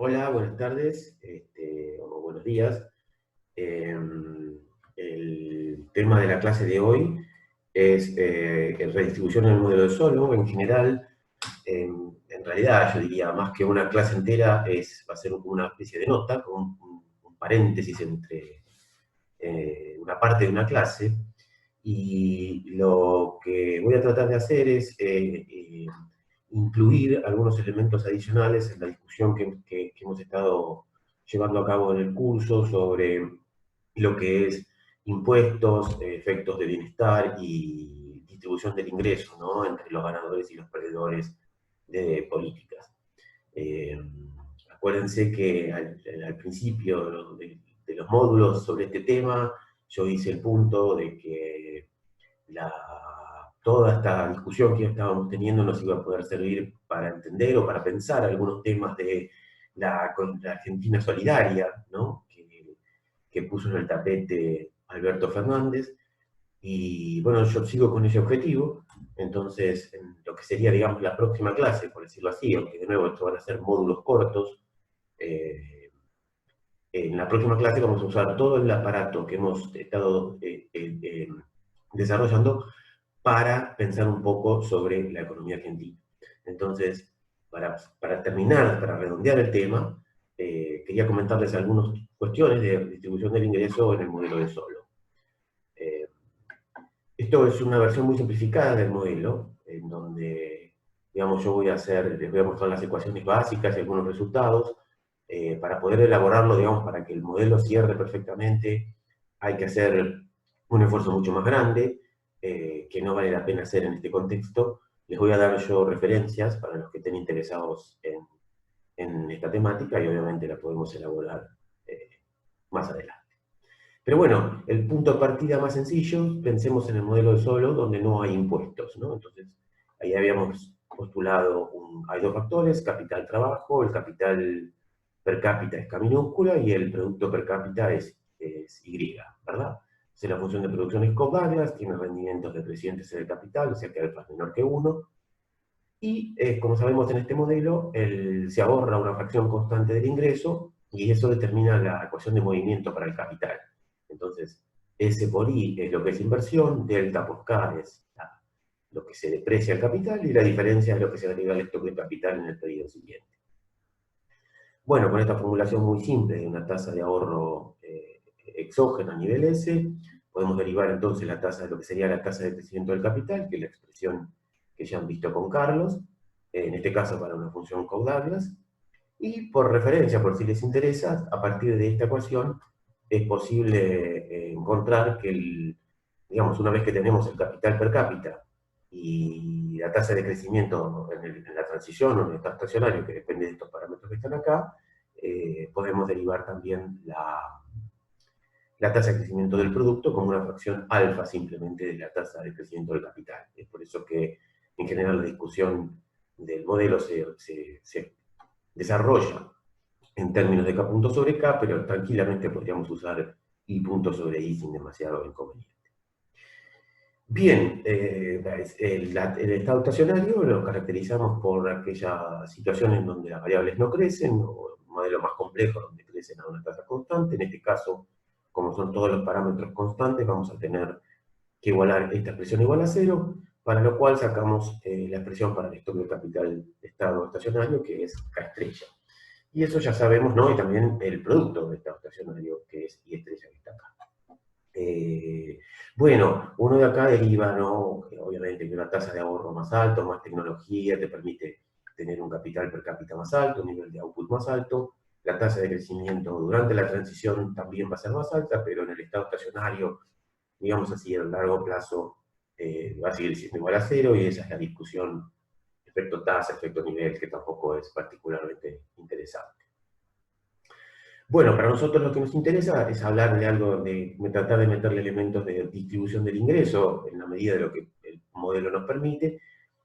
Hola, buenas tardes, o buenos días. El tema de la clase de hoy es redistribución en el modelo de Solow. En general, en realidad yo diría más que una clase entera, va a ser una especie de nota, con un paréntesis entre una parte de una clase. Y lo que voy a tratar de hacer es incluir algunos elementos adicionales en la discusión que hemos estado llevando a cabo en el curso sobre lo que es impuestos, efectos de bienestar y distribución del ingreso, ¿no?, entre los ganadores y los perdedores de políticas. Eh, Acuérdense que al principio de los módulos sobre este tema, yo hice el punto de que toda esta discusión que estábamos teniendo nos iba a poder servir para entender o para pensar algunos temas de la Argentina solidaria, ¿no?, que puso en el tapete Alberto Fernández. Y bueno, yo sigo con ese objetivo. Entonces, en lo que sería, digamos, la próxima clase, por decirlo así, aunque de nuevo esto van a ser módulos cortos, eh, en la próxima clase vamos a usar todo el aparato que hemos estado desarrollando para pensar un poco sobre la economía argentina. Entonces, para terminar, para redondear el tema, quería comentarles algunas cuestiones de distribución del ingreso en el modelo de Solow. Esto es una versión muy simplificada del modelo, en donde, digamos, les voy a mostrar las ecuaciones básicas y algunos resultados. Para poder elaborarlo, digamos, para que el modelo cierre perfectamente, hay que hacer un esfuerzo mucho más grande, que no vale la pena hacer en este contexto. Les voy a dar yo referencias para los que estén interesados en esta temática, y obviamente la podemos elaborar eh, más adelante. Pero bueno, el punto de partida más sencillo, pensemos en el modelo de Solow, donde no hay impuestos, ¿no? Entonces, ahí habíamos postulado, hay dos factores: capital-trabajo. El capital per cápita es K minúscula y el producto per cápita es Y, ¿verdad? Si la función de producción es Cobb-Douglas, tiene rendimientos decrecientes en el capital, o sea que alfa es menor que 1. Y como sabemos, en este modelo se ahorra una fracción constante del ingreso, y eso determina la ecuación de movimiento para el capital. Entonces, S por I es lo que es inversión, delta por K es lo que se deprecia el capital, y la diferencia es lo que se agrega al stock de capital en el periodo siguiente. Bueno, con esta formulación muy simple de una tasa de ahorro exógena a nivel S, podemos derivar entonces la tasa de lo que sería la tasa de crecimiento del capital, que es la expresión que ya han visto con Carlos, en este caso para una función Cobb-Douglas. Y por referencia, por si les interesa, a partir de esta ecuación es posible encontrar que, digamos, una vez que tenemos el capital per cápita y la tasa de crecimiento en la transición o en el estado estacionario, que depende de estos parámetros que están acá, podemos derivar también la tasa de crecimiento del producto como una fracción alfa simplemente de la tasa de crecimiento del capital. Es por eso que en general la discusión del modelo se desarrolla en términos de K punto sobre K, pero tranquilamente podríamos usar I punto sobre I sin demasiado inconveniente. Bien, el estado estacionario lo caracterizamos por aquellas situaciones en donde las variables no crecen, o un modelo más complejo donde crecen a una tasa constante. En este caso, como son todos los parámetros constantes, vamos a tener que igualar esta expresión igual a cero, para lo cual sacamos la expresión para el stock de capital de estado estacionario, que es K estrella. Y eso ya sabemos, ¿no? Y también el producto de estado estacionario, que es I estrella, que está acá. Bueno, uno de acá deriva, ¿no?, que obviamente que una tasa de ahorro más alto, más tecnología, te permite tener un capital per cápita más alto, un nivel de output más alto. La tasa de crecimiento durante la transición también va a ser más alta, pero en el estado estacionario, digamos así, a largo plazo, va a seguir siendo igual a cero, y esa es la discusión efecto tasa, efecto nivel, que tampoco es particularmente interesante. Bueno, para nosotros lo que nos interesa es hablar de algo, de tratar de meterle elementos de distribución del ingreso en la medida de lo que el modelo nos permite.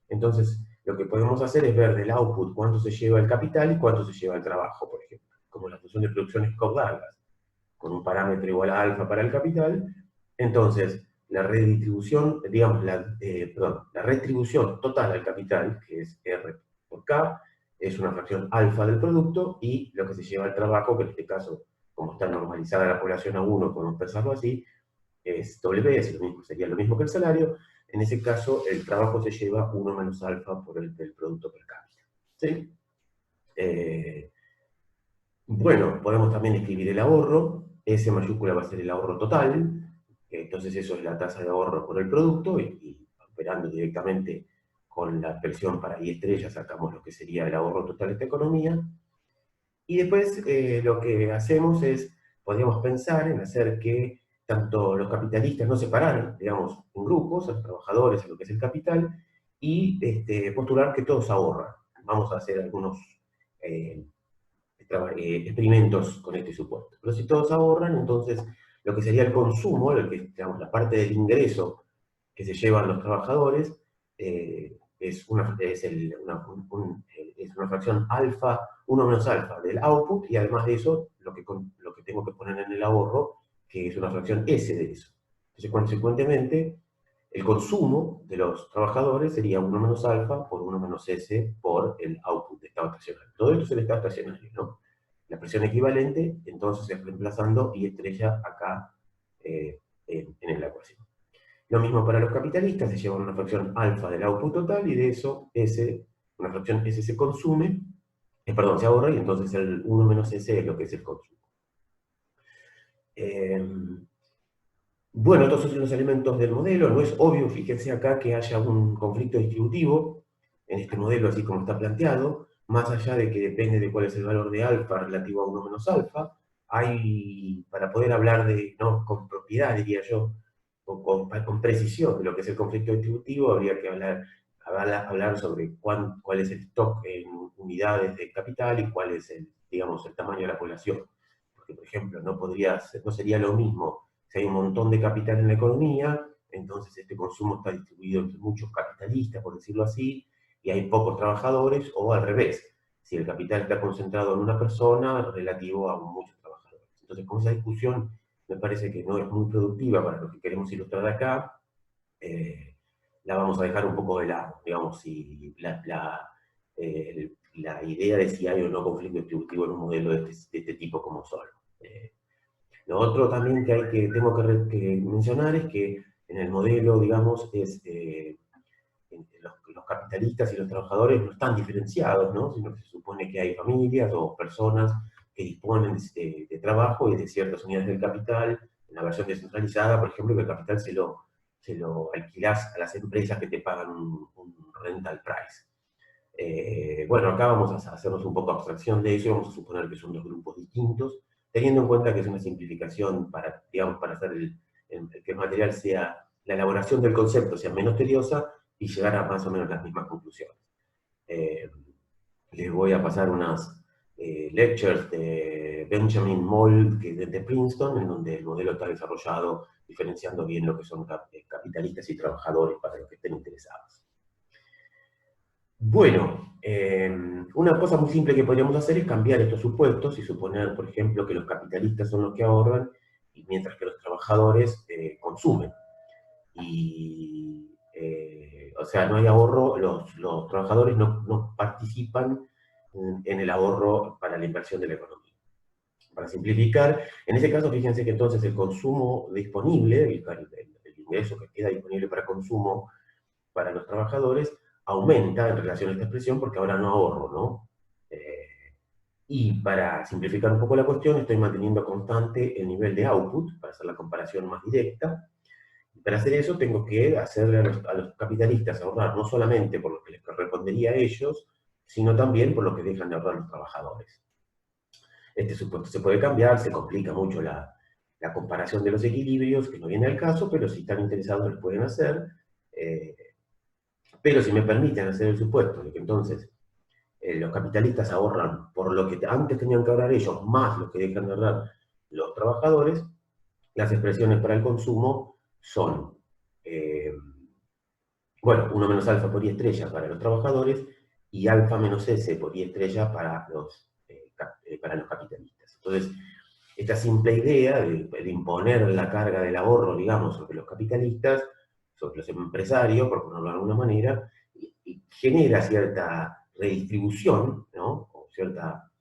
Entonces, lo que podemos hacer es ver del output cuánto se lleva el capital y cuánto se lleva el trabajo, por ejemplo. Como la función de producción es Cobb-Douglas, con un parámetro igual a alfa para el capital, entonces la redistribución, digamos, la retribución total al capital, que es R por K, es una fracción alfa del producto, y lo que se lleva al trabajo, que en este caso, como está normalizada la población a 1, podemos pensarlo así, es W, sería lo mismo que el salario. En ese caso, el trabajo se lleva 1 menos alfa por el del producto per cápita. ¿Sí? Bueno, podemos también escribir el ahorro. S mayúscula va a ser el ahorro total. Entonces eso es la tasa de ahorro por el producto, y operando directamente con la expresión para I estrella sacamos lo que sería el ahorro total de esta economía. Y después lo que hacemos es, podríamos pensar en hacer que tanto los capitalistas no separan, digamos, en grupos, a los trabajadores, a lo que es el capital, y postular que todos ahorran. Vamos a hacer algunos eh, experimentos con este supuesto. Pero si todos ahorran, entonces lo que sería el consumo, digamos, la parte del ingreso que se llevan los trabajadores, es una fracción alfa, 1 menos alfa del output, y además de eso, lo que tengo que poner en el ahorro, que es una fracción S de eso. Entonces, consecuentemente, el consumo de los trabajadores sería 1 menos alfa por 1 menos S por el output de estado estacionario. Todo esto es el estado estacionario, ¿no? La presión equivalente, entonces, es reemplazando I estrella acá en la ecuación. Lo mismo para los capitalistas, se llevan una fracción alfa del output total, y de eso una fracción S se consume, perdón, se ahorra, y entonces el 1 menos S es lo que es el consumo. Bueno, estos son los elementos del modelo. No es obvio, fíjense acá, que haya un conflicto distributivo en este modelo así como está planteado, más allá de que depende de cuál es el valor de alfa relativo a 1 menos alfa. Para poder hablar no, con propiedad, diría yo, o con precisión de lo que es el conflicto distributivo, habría que hablar sobre cuál es el stock en unidades de capital y cuál es digamos, el tamaño de la población. Porque, por ejemplo, no sería lo mismo si hay un montón de capital en la economía, entonces este consumo está distribuido entre muchos capitalistas, por decirlo así, y hay pocos trabajadores, o al revés, si el capital está concentrado en una persona relativo a muchos trabajadores. Entonces, con esa discusión me parece que no es muy productiva para lo que queremos ilustrar acá, la vamos a dejar un poco de lado, digamos, si la idea de si hay o no conflicto distributivo en un modelo de este tipo como solo. Lo otro también tengo que mencionar es que en el modelo, digamos, los capitalistas y los trabajadores no están diferenciados, ¿no? Sino que se supone que hay familias o personas que disponen de trabajo y de ciertas unidades del capital. En la versión descentralizada, por ejemplo, que el capital se lo alquilás a las empresas que te pagan un rental price. Bueno, acá vamos a hacernos un poco abstracción de eso, y vamos a suponer que son dos grupos distintos, teniendo en cuenta que es una simplificación para, digamos, para hacer que el material sea, la elaboración del concepto sea menos tediosa y llegar a más o menos las mismas conclusiones. Les voy a pasar unas lectures de Benjamin Moll, que es de Princeton, en donde el modelo está desarrollado diferenciando bien lo que son capitalistas y trabajadores para los que estén interesados. Bueno, una cosa muy simple que podríamos hacer es cambiar estos supuestos y suponer, por ejemplo, que los capitalistas son los que ahorran, y mientras que los trabajadores consumen. O sea, no hay ahorro, los trabajadores no participan en el ahorro para la inversión de la economía. Para simplificar, en ese caso, fíjense que entonces el consumo disponible, el ingreso que queda disponible para consumo para los trabajadores, aumenta en relación a esta expresión porque ahora no ahorro, ¿no? Y para simplificar un poco la cuestión, estoy manteniendo constante el nivel de output, para hacer la comparación más directa. Y para hacer eso tengo que hacerle a los capitalistas ahorrar no solamente por lo que les correspondería a ellos, sino también por lo que dejan de ahorrar los trabajadores. Este supuesto se puede cambiar, se complica mucho la comparación de los equilibrios, que no viene al caso, pero si están interesados lo pueden hacer. Pero si me permiten hacer el supuesto de que entonces los capitalistas ahorran por lo que antes tenían que ahorrar ellos, más lo que dejan de ahorrar los trabajadores, las expresiones para el consumo son, bueno, 1 menos alfa por I estrella para los trabajadores, y alfa menos S por I estrella para los capitalistas. Entonces, esta simple idea de imponer la carga del ahorro, digamos, sobre los capitalistas, sobre los empresarios, por ponerlo de alguna manera, y genera cierta redistribución, ¿no? O cierta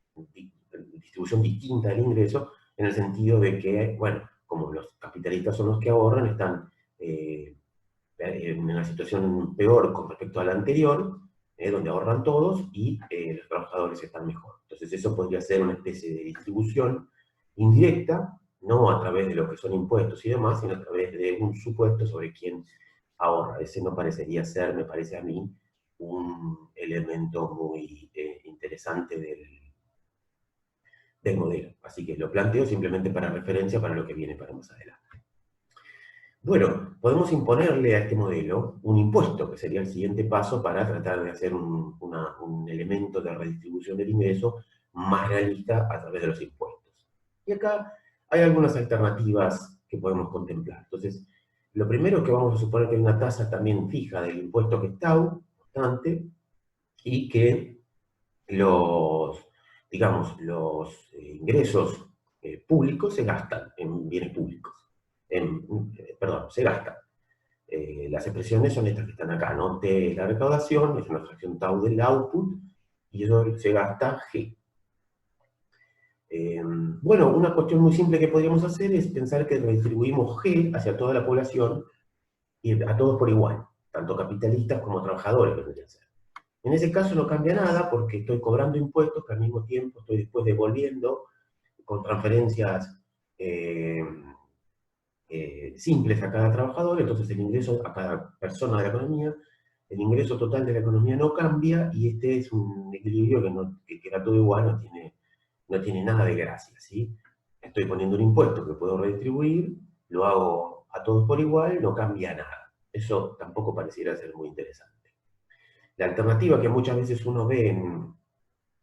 distribución distinta del ingreso, en el sentido de que, bueno, como los capitalistas son los que ahorran, están en una situación peor con respecto a la anterior, donde ahorran todos y los trabajadores están mejor. Entonces eso podría ser una especie de distribución indirecta, no a través de lo que son impuestos y demás, sino a través de un supuesto sobre quién ahorra. Ese no parecería ser, me parece a mí, un elemento muy interesante del modelo. Así que lo planteo simplemente para referencia para lo que viene para más adelante. Bueno, podemos imponerle a este modelo un impuesto, que sería el siguiente paso para tratar de hacer un elemento de redistribución del ingreso más realista a través de los impuestos. Y acá hay algunas alternativas que podemos contemplar. Entonces, lo primero es que vamos a suponer que hay una tasa también fija del impuesto que está constante, y que digamos, los ingresos públicos se gastan en bienes públicos. Perdón, se gastan. Las expresiones son estas que están acá, ¿no? T es la recaudación, es una fracción tau del output, y eso se gasta G. Bueno, una cuestión muy simple que podríamos hacer es pensar que redistribuimos G hacia toda la población y a todos por igual, tanto capitalistas como trabajadores deberían ser. En ese caso no cambia nada porque estoy cobrando impuestos que al mismo tiempo estoy después devolviendo con transferencias simples a cada trabajador, entonces el ingreso a cada persona de la economía, el ingreso total de la economía no cambia, y este es un equilibrio que queda todo igual, no tiene nada de gracia, ¿sí? Estoy poniendo un impuesto que puedo redistribuir, lo hago a todos por igual, no cambia nada. Eso tampoco pareciera ser muy interesante. La alternativa que muchas veces uno ve en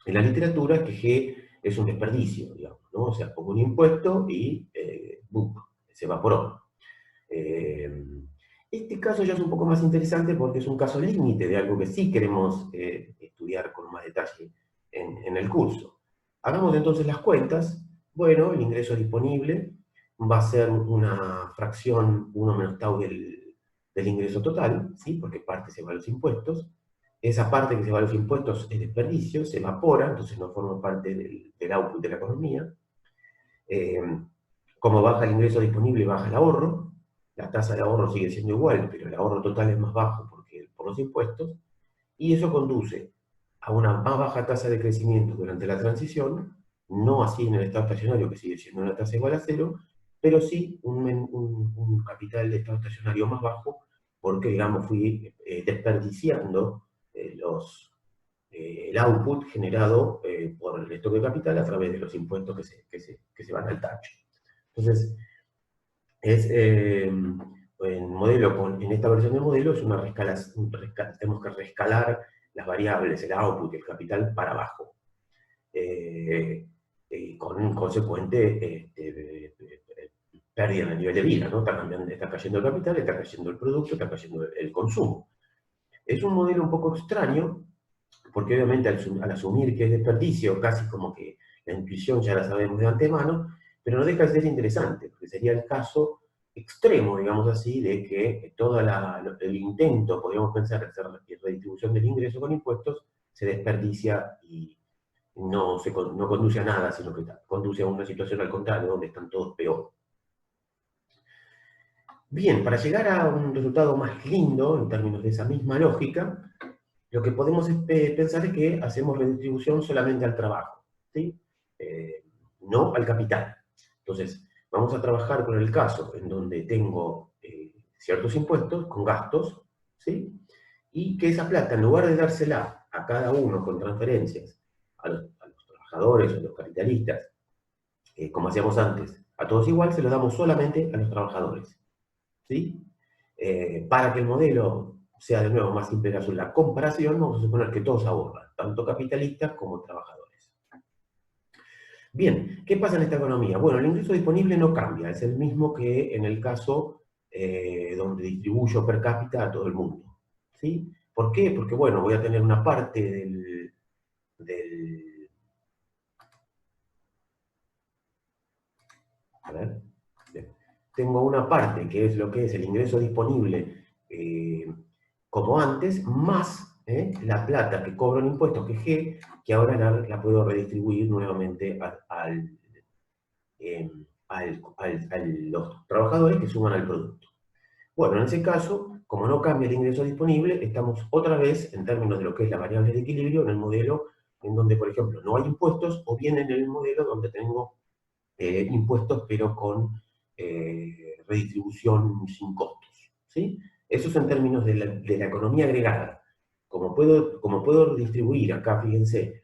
la literatura es que G es un desperdicio, digamos, ¿no? O sea, pongo un impuesto y se evaporó. Este caso ya es un poco más interesante porque es un caso límite de algo que sí queremos estudiar con más detalle en el curso. Hagamos entonces las cuentas. Bueno, el ingreso disponible va a ser una fracción 1 menos tau del ingreso total, ¿sí? Porque parte se va a los impuestos. Esa parte que se va a los impuestos es desperdicio, se evapora, entonces no forma parte del output de la economía. Como baja el ingreso disponible, baja el ahorro. La tasa de ahorro sigue siendo igual, pero el ahorro total es más bajo por los impuestos, y eso conduce a una más baja tasa de crecimiento durante la transición, no así en el estado estacionario, que sigue siendo una tasa igual a cero, pero sí un capital de estado estacionario más bajo, porque, digamos, fui desperdiciando el output generado por el stock de capital a través de los impuestos que se van al tacho. Entonces, en esta versión del modelo es tenemos que rescalar las variables, el output y el capital para abajo, con un consecuente pérdida en el nivel de vida, ¿no? Está cayendo el capital, está cayendo el producto, está cayendo el consumo. Es un modelo un poco extraño, porque obviamente al asumir que es desperdicio, casi como que la intuición ya la sabemos de antemano, pero no deja de ser interesante, porque sería el caso extremo, digamos así, de que todo el intento, podríamos pensar, de hacer la redistribución del ingreso con impuestos, se desperdicia y no conduce a nada, sino que conduce a una situación al contrario, donde están todos peor. Bien, para llegar a un resultado más lindo, en términos de esa misma lógica, lo que podemos pensar es que hacemos redistribución solamente al trabajo, ¿sí? No al capital. Entonces, vamos a trabajar con el caso en donde tengo ciertos impuestos con gastos, ¿sí? Y que esa plata, en lugar de dársela a cada uno con transferencias, a los trabajadores o a los capitalistas, como hacíamos antes, a todos igual, se lo damos solamente a los trabajadores, ¿sí? Para que el modelo sea de nuevo más simple que la comparación, vamos a suponer que todos ahorran, tanto capitalistas como trabajadores. Bien, ¿qué pasa en esta economía? Bueno, el ingreso disponible no cambia, es el mismo que en el caso donde distribuyo per cápita a todo el mundo, ¿sí? ¿Por qué? Porque, bueno, voy a tener una parte a ver, tengo una parte que es lo que es el ingreso disponible como antes, más la plata que cobro en impuestos, que es G, que ahora la puedo redistribuir nuevamente a los trabajadores que suman al producto. Bueno, en ese caso, como no cambia el ingreso disponible, estamos otra vez, en términos de lo que es la variable de equilibrio, en el modelo en donde, por ejemplo, no hay impuestos, o bien en el modelo donde tengo impuestos, pero con redistribución sin costos. ¿Sí? Eso es en términos de la economía agregada. Como puedo distribuir acá, fíjense,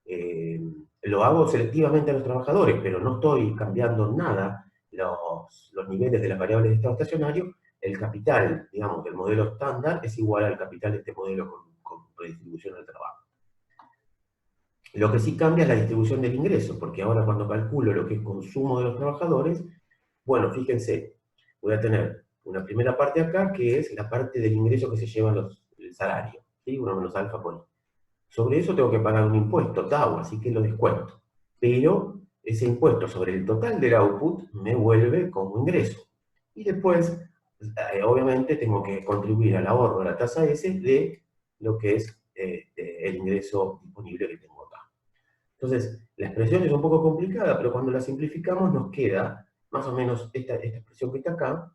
eh, lo hago selectivamente a los trabajadores, pero no estoy cambiando nada los niveles de las variables de estado estacionario. El capital, digamos, del modelo estándar es igual al capital de este modelo con redistribución del trabajo. Lo que sí cambia es la distribución del ingreso, porque ahora cuando calculo lo que es consumo de los trabajadores, bueno, fíjense, voy a tener una primera parte acá, que es la parte del ingreso que se lleva el salario, ¿sí? 1 menos alfa por I. Sobre eso tengo que pagar un impuesto, TAU, así que lo descuento. Pero ese impuesto sobre el total del output me vuelve como ingreso. Y después, obviamente, tengo que contribuir al ahorro de la tasa S de lo que es el ingreso disponible que tengo acá. Entonces, la expresión es un poco complicada, pero cuando la simplificamos nos queda más o menos esta expresión que está acá,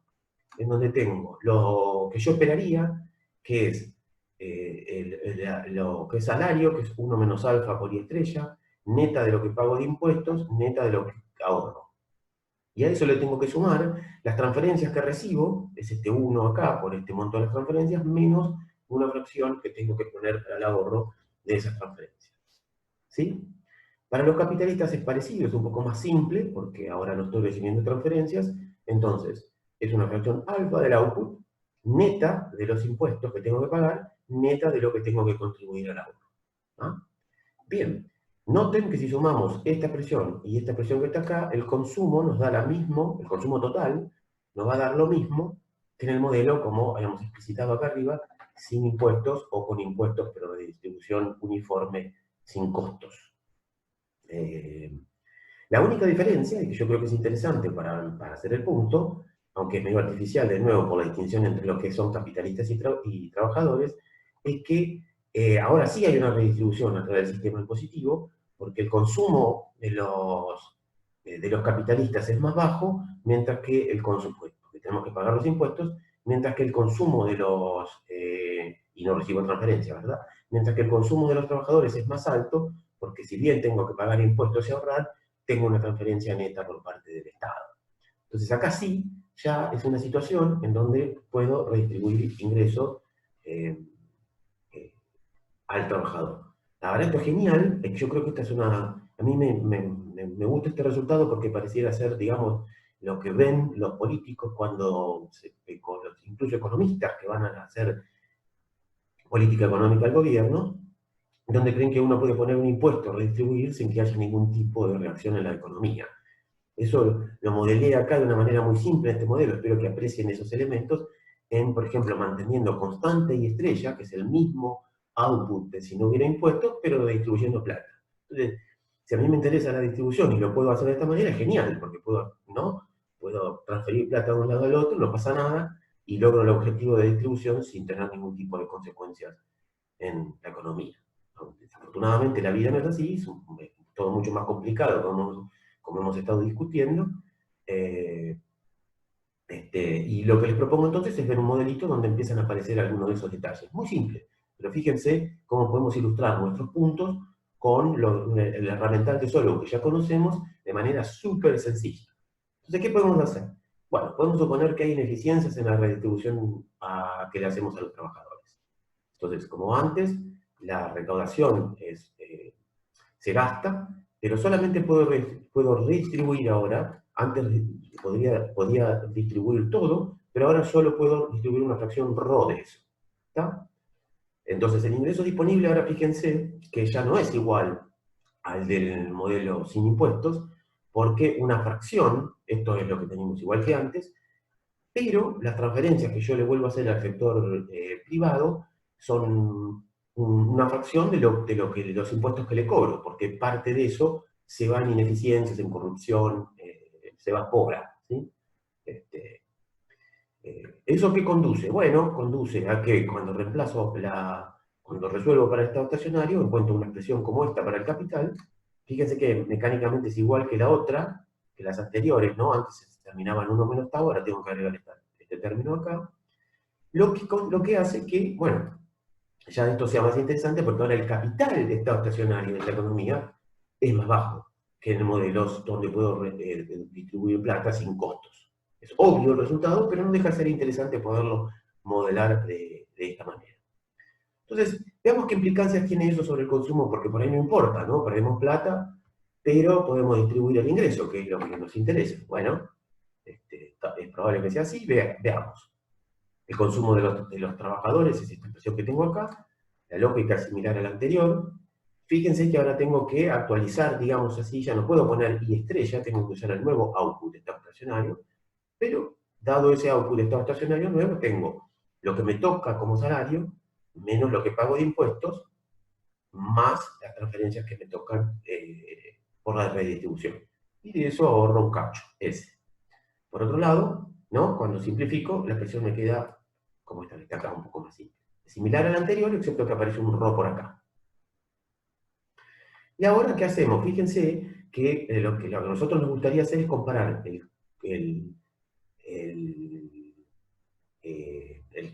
en donde tengo lo que yo esperaría, que es lo que es salario, que es 1 menos alfa por I estrella, neta de lo que pago de impuestos, neta de lo que ahorro. Y a eso le tengo que sumar las transferencias que recibo, es este 1 acá, por este monto de las transferencias, menos una fracción que tengo que poner para el ahorro de esas transferencias. ¿Sí? Para los capitalistas es parecido, es un poco más simple, porque ahora no estoy recibiendo transferencias, entonces es una fracción alfa del output, neta de los impuestos que tengo que pagar, neta de lo que tengo que contribuir al ahorro. ¿Ah? Bien, noten que si sumamos esta expresión y esta expresión que está acá, el consumo nos da el consumo total nos va a dar lo mismo que en el modelo, como habíamos explicitado acá arriba, sin impuestos o con impuestos, pero de distribución uniforme, sin costos. La única diferencia, y que yo creo que es interesante para hacer el punto, aunque es medio artificial de nuevo por la distinción entre lo que son capitalistas y trabajadores, es que ahora sí hay una redistribución a través del sistema impositivo, porque el consumo de los capitalistas es más bajo, mientras que el consumo, porque tenemos que pagar los impuestos, mientras que el consumo y no recibo transferencia, ¿verdad? Mientras que el consumo de los trabajadores es más alto, porque si bien tengo que pagar impuestos y ahorrar, tengo una transferencia neta por parte del Estado. Entonces acá sí, ya es una situación en donde puedo redistribuir ingresos eh, eh, al trabajador. Ahora esto es genial, yo creo que esta es a mí me gusta este resultado porque pareciera ser, digamos, lo que ven los políticos incluso economistas que van a hacer política económica al gobierno, donde creen que uno puede poner un impuesto, redistribuir sin que haya ningún tipo de reacción en la economía. Eso lo modelé acá de una manera muy simple, este modelo, espero que aprecien esos elementos, por ejemplo, manteniendo constante y estrella, que es el mismo output de si no hubiera impuestos, pero distribuyendo plata. Entonces, si a mí me interesa la distribución y lo puedo hacer de esta manera, es genial, porque puedo transferir plata de un lado al otro, no pasa nada, y logro el objetivo de distribución sin tener ningún tipo de consecuencias en la economía. Desafortunadamente la vida no es así, es todo mucho más complicado, como hemos estado discutiendo. Y lo que les propongo entonces es ver un modelito donde empiezan a aparecer algunos de esos detalles. Muy simple, pero fíjense cómo podemos ilustrar nuestros puntos con el herramental de Solomon que ya conocemos de manera súper sencilla. Entonces, ¿qué podemos hacer? Bueno, podemos suponer que hay ineficiencias en la redistribución que le hacemos a los trabajadores. Entonces, como antes, la recaudación se gasta, pero solamente puedo redistribuir ahora. Antes podía distribuir todo, pero ahora solo puedo distribuir una fracción ρ de eso. ¿Está? Entonces, el ingreso disponible ahora fíjense que ya no es igual al del modelo sin impuestos, porque una fracción, esto es lo que tenemos igual que antes, pero las transferencias que yo le vuelvo a hacer al sector privado son una fracción de los impuestos que le cobro, porque parte de eso se va en ineficiencias, en corrupción, se va cobra. ¿Sí? ¿Eso qué conduce? Bueno, conduce a que cuando reemplazo Cuando resuelvo para el estado estacionario, encuentro una expresión como esta para el capital. Fíjense que mecánicamente es igual que la otra, que las anteriores, ¿no? Antes se terminaba en 1 menos tau, ahora tengo que agregar este término acá. Lo que hace que, bueno, ya esto sea más interesante porque ahora el capital de estado estacionario de la economía es más bajo que en modelos donde puedo distribuir plata sin costos. Es obvio el resultado, pero no deja de ser interesante poderlo modelar de esta manera. Entonces, veamos qué implicancias tiene eso sobre el consumo, porque por ahí no importa, ¿no? Perdemos plata, pero podemos distribuir el ingreso, que es lo que nos interesa. Bueno, es probable que sea así, veamos. El consumo de los trabajadores es esta expresión que tengo acá, la lógica es similar a la anterior. Fíjense que ahora tengo que actualizar, digamos así, ya no puedo poner I estrella, tengo que usar el nuevo output de estado estacionario, pero dado ese output de estado estacionario nuevo, tengo lo que me toca como salario, menos lo que pago de impuestos, más las transferencias que me tocan por la redistribución. Y de eso ahorro un cacho, ese. Por otro lado, ¿no? Cuando simplifico, la expresión me queda como esta, que está acá un poco más simple. Similar al anterior, excepto que aparece un RO por acá. Y ahora, ¿qué hacemos? Fíjense que lo que a nosotros nos gustaría hacer es comparar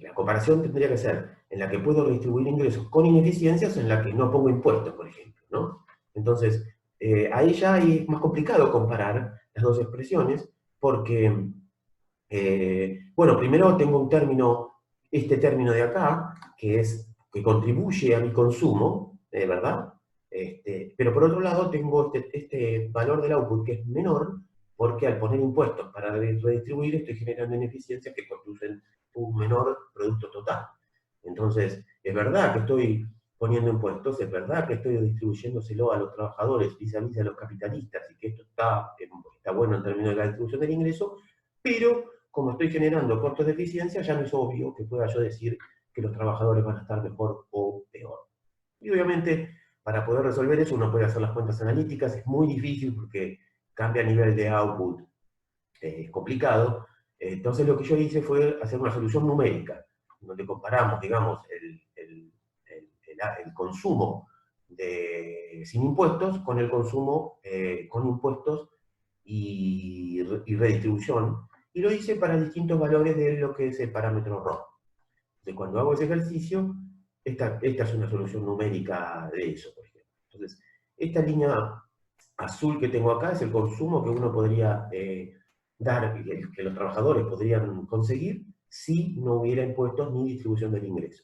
la comparación tendría que ser en la que puedo redistribuir ingresos con ineficiencias, en la que no pongo impuestos, por ejemplo, ¿no? Entonces, ahí ya es más complicado comparar las dos expresiones, porque, bueno, primero tengo un término, este término de acá, que contribuye a mi consumo, ¿verdad? Pero por otro lado tengo este valor del output que es menor, porque al poner impuestos para redistribuir estoy generando ineficiencias que conducen un menor producto total. Entonces, es verdad que estoy poniendo impuestos, es verdad que estoy distribuyéndoselo a los trabajadores vis-a-vis a los capitalistas y que esto está bueno en términos de la distribución del ingreso, pero como estoy generando costos de eficiencia, ya no es obvio que pueda yo decir que los trabajadores van a estar mejor o peor. Y obviamente, para poder resolver eso, uno puede hacer las cuentas analíticas, es muy difícil porque cambia a nivel de output, es complicado. Entonces lo que yo hice fue hacer una solución numérica, donde comparamos, digamos, el consumo sin impuestos con el consumo con impuestos y redistribución, y lo hice para distintos valores de lo que es el parámetro ROE. Entonces, cuando hago ese ejercicio, esta es una solución numérica de eso, por ejemplo. Entonces, esta línea azul que tengo acá es el consumo que uno podría dar, que los trabajadores podrían conseguir si no hubiera impuestos ni distribución del ingreso.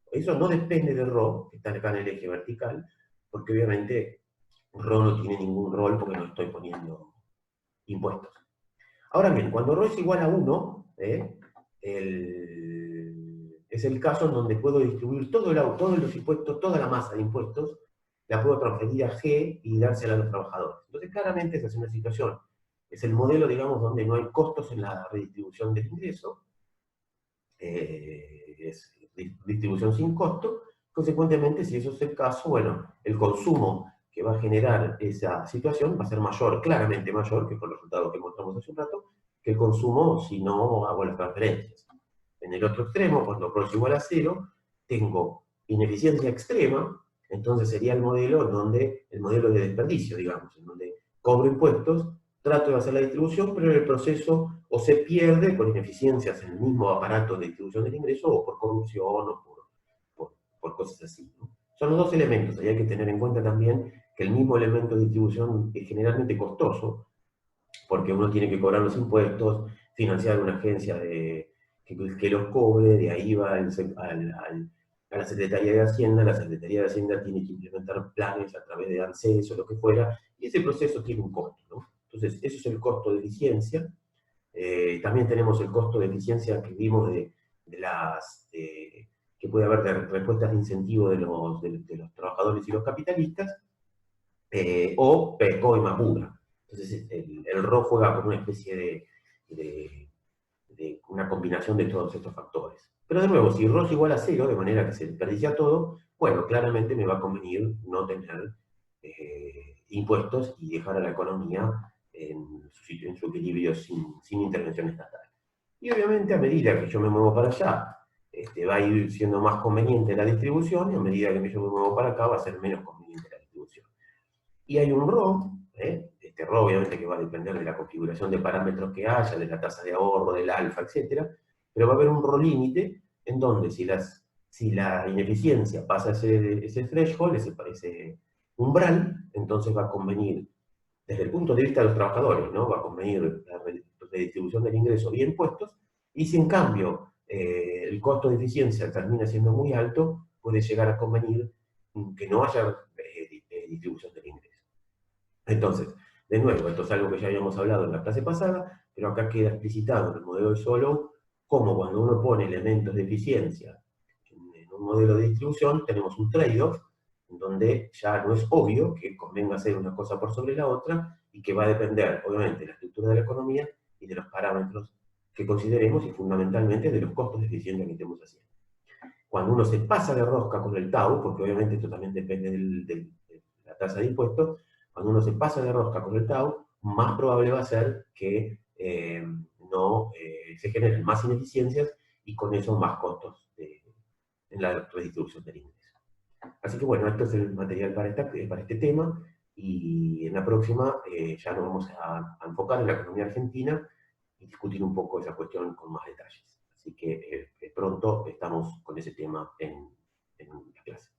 Eso no depende del RO, que está acá en el eje vertical, porque obviamente RO no tiene ningún rol porque no estoy poniendo impuestos. Ahora bien, cuando RO es igual a 1, es el caso en donde puedo distribuir todos los impuestos, toda la masa de impuestos, la puedo transferir a G y dársela a los trabajadores. Entonces, claramente esa es una situación. Es el modelo, digamos, donde no hay costos en la redistribución del ingreso. Es distribución sin costo. Consecuentemente, si eso es el caso, bueno, el consumo que va a generar esa situación va a ser mayor, claramente mayor, que por el resultado que mostramos hace un rato, que el consumo si no hago las transferencias. En el otro extremo, cuando ρ es igual a 0, tengo ineficiencia extrema, entonces sería el modelo el modelo de desperdicio, digamos, en donde cobro impuestos, trato de hacer la distribución, pero en el proceso o se pierde por ineficiencias en el mismo aparato de distribución del ingreso, o por corrupción, o por cosas así, ¿no? Son los dos elementos, y hay que tener en cuenta también que el mismo elemento de distribución es generalmente costoso, porque uno tiene que cobrar los impuestos, financiar una agencia que los cobre, de ahí va a la Secretaría de Hacienda, la Secretaría de Hacienda tiene que implementar planes a través de ANSES o lo que fuera, y ese proceso tiene un costo, ¿no? Entonces, eso es el costo de eficiencia. También tenemos el costo de eficiencia que vimos que puede haber de respuestas de incentivo de los trabajadores y los capitalistas, o coima pura. Entonces, el RO juega como una especie de una combinación de todos estos factores. Pero de nuevo, si RO es igual a 0, de manera que se desperdicia todo, bueno, claramente me va a convenir no tener impuestos y dejar a la economía en su equilibrio sin intervención estatal. Y obviamente, a medida que yo me muevo para allá va a ir siendo más conveniente la distribución, y a medida que yo me muevo para acá va a ser menos conveniente la distribución. Y hay un RO, este RO obviamente que va a depender de la configuración de parámetros que haya, de la tasa de ahorro, del alfa, etc. Pero va a haber un RO límite en donde si la ineficiencia pasa ese threshold, ese umbral, entonces va a convenir, desde el punto de vista de los trabajadores, ¿no? Va a convenir la redistribución del ingreso vía impuestos, y si en cambio el costo de eficiencia termina siendo muy alto, puede llegar a convenir que no haya distribución del ingreso. Entonces, de nuevo, esto es algo que ya habíamos hablado en la clase pasada, pero acá queda explicitado en el modelo de Solow, como cuando uno pone elementos de eficiencia en un modelo de distribución, tenemos un trade-off, en donde ya no es obvio que convenga hacer una cosa por sobre la otra, y que va a depender, obviamente, de la estructura de la economía y de los parámetros que consideremos, y fundamentalmente de los costos de eficiencia que estemos haciendo. Cuando uno se pasa de rosca con el TAU, porque obviamente esto también depende de la tasa de impuestos, cuando uno se pasa de rosca con el TAU, más probable va a ser que no se generen más ineficiencias, y con eso más costos en la redistribución del ingreso. Así que bueno, esto es el material para este tema, y en la próxima ya nos vamos a enfocar en la economía argentina y discutir un poco esa cuestión con más detalles. Así que pronto estamos con ese tema en la clase.